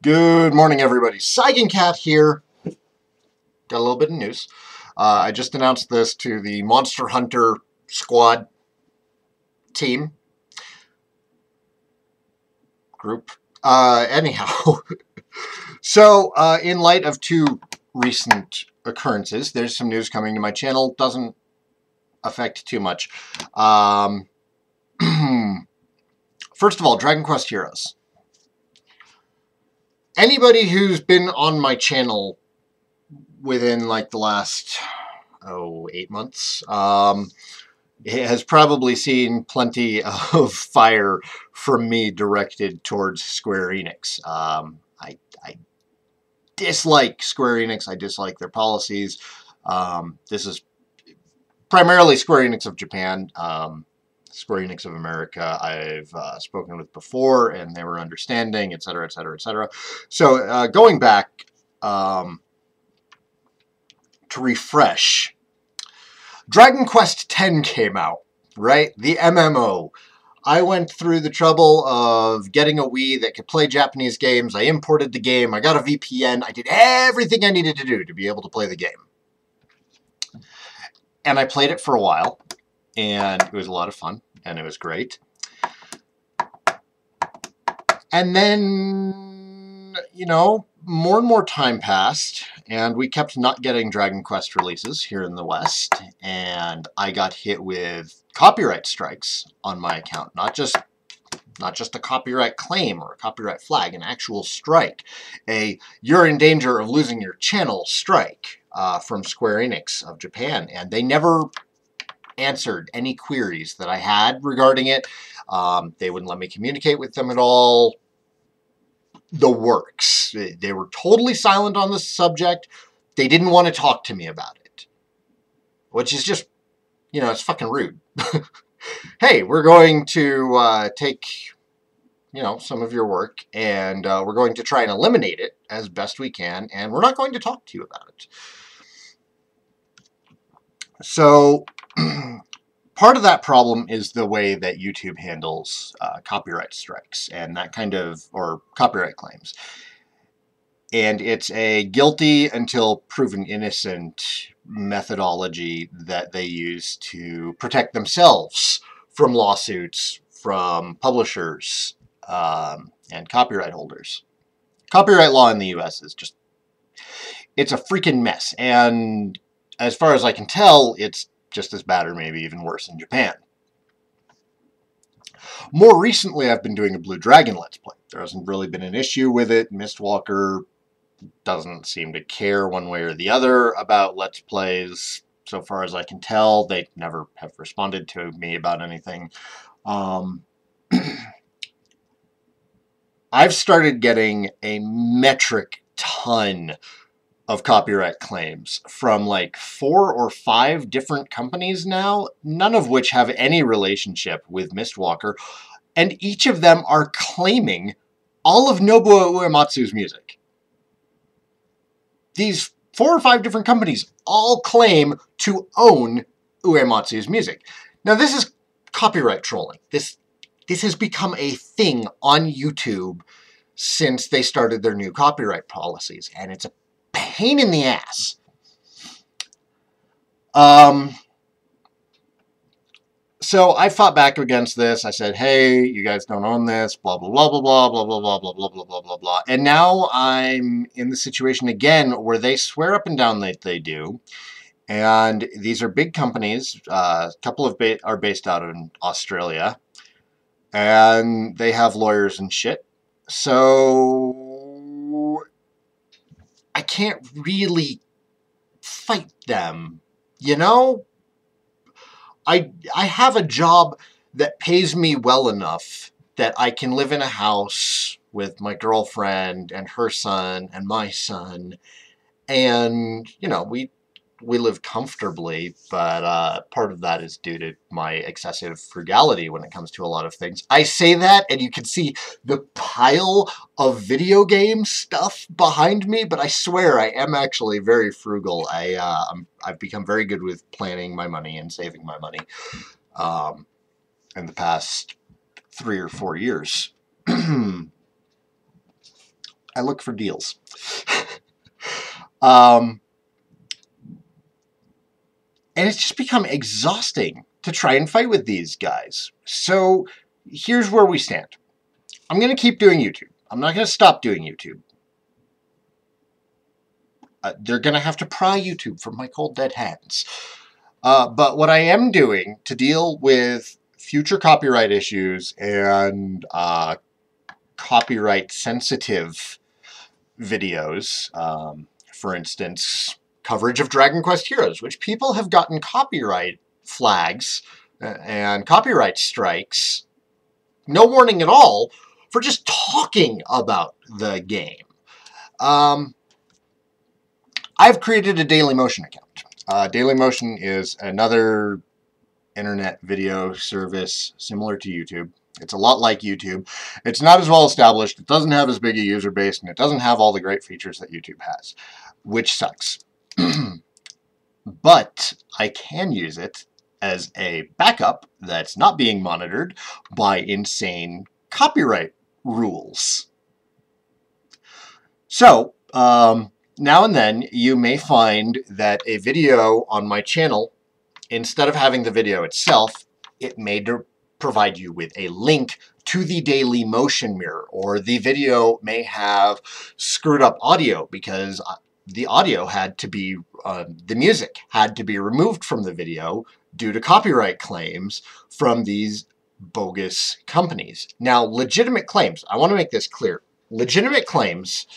Good morning, everybody. Saigan here. Got a little bit of news. I just announced this to the Monster Hunter squad team group. Anyhow, so in light of two recent occurrences, there's some news coming to my channel. Doesn't affect too much. First of all, Dragon Quest Heroes. Anybody who's been on my channel within like the last 8 months has probably seen plenty of fire from me directed towards Square Enix. I dislike Square Enix. I dislike their policies. This is primarily Square Enix of Japan. Square Enix of America I've spoken with before, and they were understanding, etc., etc., etc. So going back to refresh, Dragon Quest X came out, right? The MMO. I went through the trouble of getting a Wii that could play Japanese games. I imported the game. I got a VPN. I did everything I needed to do to be able to play the game. And I played it for a while, and it was a lot of fun, and it was great. And then, you know, more and more time passed, and we kept not getting Dragon Quest releases here in the West, and I got hit with copyright strikes on my account. Not just a copyright claim or a copyright flag, an actual strike. You're in danger of losing your channel strike from Square Enix of Japan, and they never answered any queries that I had regarding it. They wouldn't let me communicate with them at all. The works. They were totally silent on the subject. They didn't want to talk to me about it. Which is just, you know, it's fucking rude. Hey, we're going to take, you know, some of your work, and we're going to try and eliminate it as best we can, and we're not going to talk to you about it. So, part of that problem is the way that YouTube handles copyright strikes and that kind of, or copyright claims. And it's a guilty until proven innocent methodology that they use to protect themselves from lawsuits from publishers and copyright holders. Copyright law in the US is just, it's a freaking mess. And as far as I can tell, it's just as bad or maybe even worse in Japan. More recently, I've been doing a Blue Dragon Let's Play. There hasn't really been an issue with it. Mistwalker doesn't seem to care one way or the other about Let's Plays. So far as I can tell, they never have responded to me about anything. I've started getting a metric ton of copyright claims from like 4 or 5 different companies now, none of which have any relationship with Mistwalker, and each of them are claiming all of Nobuo Uematsu's music. These 4 or 5 different companies all claim to own Uematsu's music. Now this is copyright trolling. This has become a thing on YouTube since they started their new copyright policies, and it's a pain in the ass. So I fought back against this. I said, hey, you guys don't own this, blah, blah, blah, blah, blah, blah, blah, blah, blah, blah, blah, blah, blah, blah. And now I'm in the situation again where they swear up and down that they do. And these are big companies. A couple of are based out in Australia. And they have lawyers and shit. So I can't really fight them, you know? I have a job that pays me well enough that I can live in a house with my girlfriend and her son and my son, and, you know, we live comfortably, but part of that is due to my excessive frugality when it comes to a lot of things. I say that, and you can see the pile of video game stuff behind me, but I swear I am actually very frugal. I've become very good with planning my money and saving my money in the past 3 or 4 years. I look for deals. And it's just become exhausting to try and fight with these guys. So here's where we stand. I'm going to keep doing YouTube. I'm not going to stop doing YouTube. They're going to have to pry YouTube from my cold dead hands. But what I am doing to deal with future copyright issues and copyright sensitive videos, for instance, coverage of Dragon Quest Heroes, which people have gotten copyright flags and copyright strikes, no warning at all, for just talking about the game. I've created a Dailymotion account. Dailymotion is another internet video service similar to YouTube. It's a lot like YouTube. It's not as well established, it doesn't have as big a user base, and it doesn't have all the great features that YouTube has, which sucks. But I can use it as a backup that's not being monitored by insane copyright rules. So, now and then you may find that a video on my channel, instead of having the video itself, it may provide you with a link to the Dailymotion mirror, or the video may have screwed up audio because the audio had to be, the music had to be removed from the video due to copyright claims from these bogus companies. Now, legitimate claims, I want to make this clear, legitimate claims,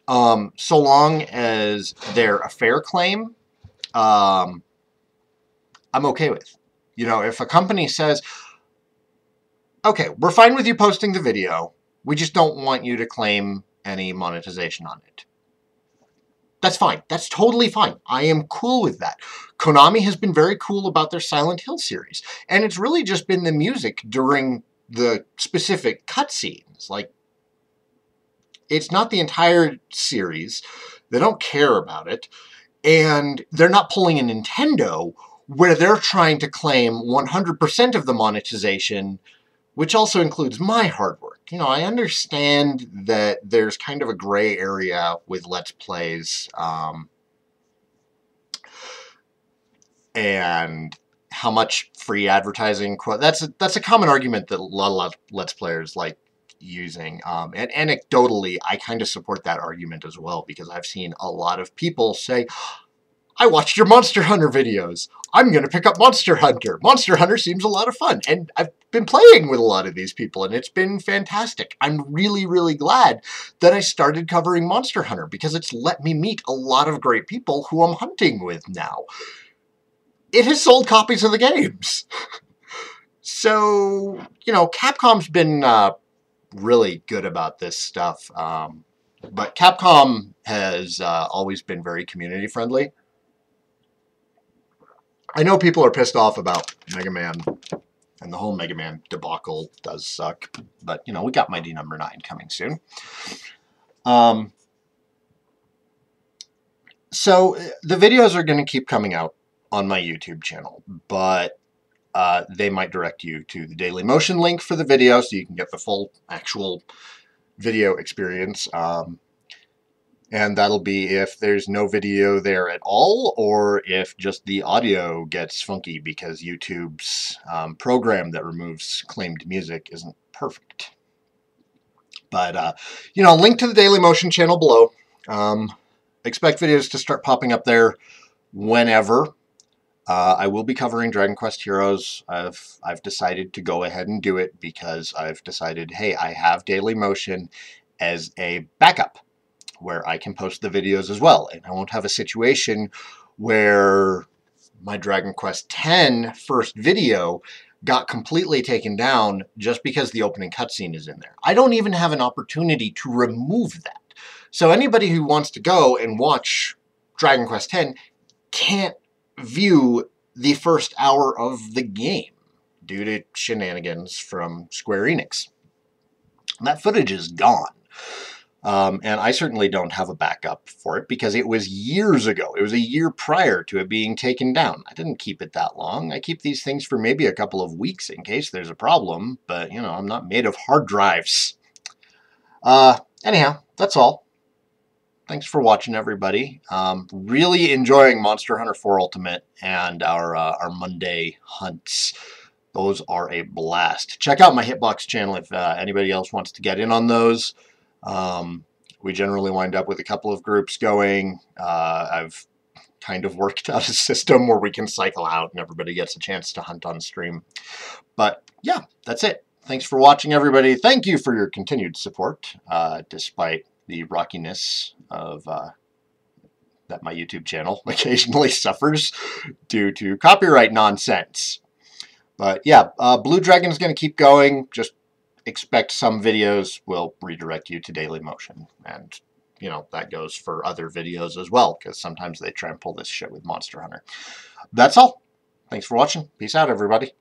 so long as they're a fair claim, I'm okay with. You know, if a company says, okay, we're fine with you posting the video, we just don't want you to claim any monetization on it. That's fine. That's totally fine. I am cool with that. Konami has been very cool about their Silent Hill series, and it's really just been the music during the specific cutscenes. Like, it's not the entire series. They don't care about it, and they're not pulling a Nintendo where they're trying to claim 100% of the monetization, which also includes my hard work. You know, I understand that there's kind of a gray area with Let's Plays, and how much free advertising, that's a common argument that a lot of Let's Players like using. And anecdotally, I kind of support that argument as well, because I've seen a lot of people say, I watched your Monster Hunter videos. I'm going to pick up Monster Hunter. Monster Hunter seems a lot of fun. And I've been playing with a lot of these people, and it's been fantastic. I'm really, really glad that I started covering Monster Hunter, because it's let me meet a lot of great people who I'm hunting with now. It has sold copies of the games. So, you know, Capcom's been really good about this stuff. But Capcom has always been very community friendly. I know people are pissed off about Mega Man, and the whole Mega Man debacle does suck, but, you know, we got Mighty Number 9 coming soon. So the videos are going to keep coming out on my YouTube channel, but they might direct you to the Dailymotion link for the video so you can get the full actual video experience. And that'll be if there's no video there at all, or if just the audio gets funky because YouTube's program that removes claimed music isn't perfect. But, you know, link to the Dailymotion channel below. Expect videos to start popping up there whenever. I will be covering Dragon Quest Heroes. I've decided to go ahead and do it because I've decided, hey, I have Dailymotion as a backup where I can post the videos as well. And I won't have a situation where my Dragon Quest X first video got completely taken down just because the opening cutscene is in there. I don't even have an opportunity to remove that. So anybody who wants to go and watch Dragon Quest X can't view the first hour of the game due to shenanigans from Square Enix. That footage is gone. And I certainly don't have a backup for it because it was years ago. It was a year prior to it being taken down. I didn't keep it that long. I keep these things for maybe a couple of weeks in case there's a problem, but, you know, I'm not made of hard drives. anyhow, that's all. Thanks for watching, everybody. Really enjoying Monster Hunter 4 Ultimate and our Monday hunts. Those are a blast. Check out my Hitbox channel if anybody else wants to get in on those. We generally wind up with a couple of groups going. I've kind of worked out a system where we can cycle out and everybody gets a chance to hunt on stream. But yeah, that's it. Thanks for watching, everybody. Thank you for your continued support, despite the rockiness of that my YouTube channel occasionally suffers due to copyright nonsense. But yeah, Blue Dragon is going to keep going. Just expect some videos will redirect you to Dailymotion. And, you know, that goes for other videos as well, because sometimes they try and pull this shit with Monster Hunter. That's all. Thanks for watching. Peace out, everybody.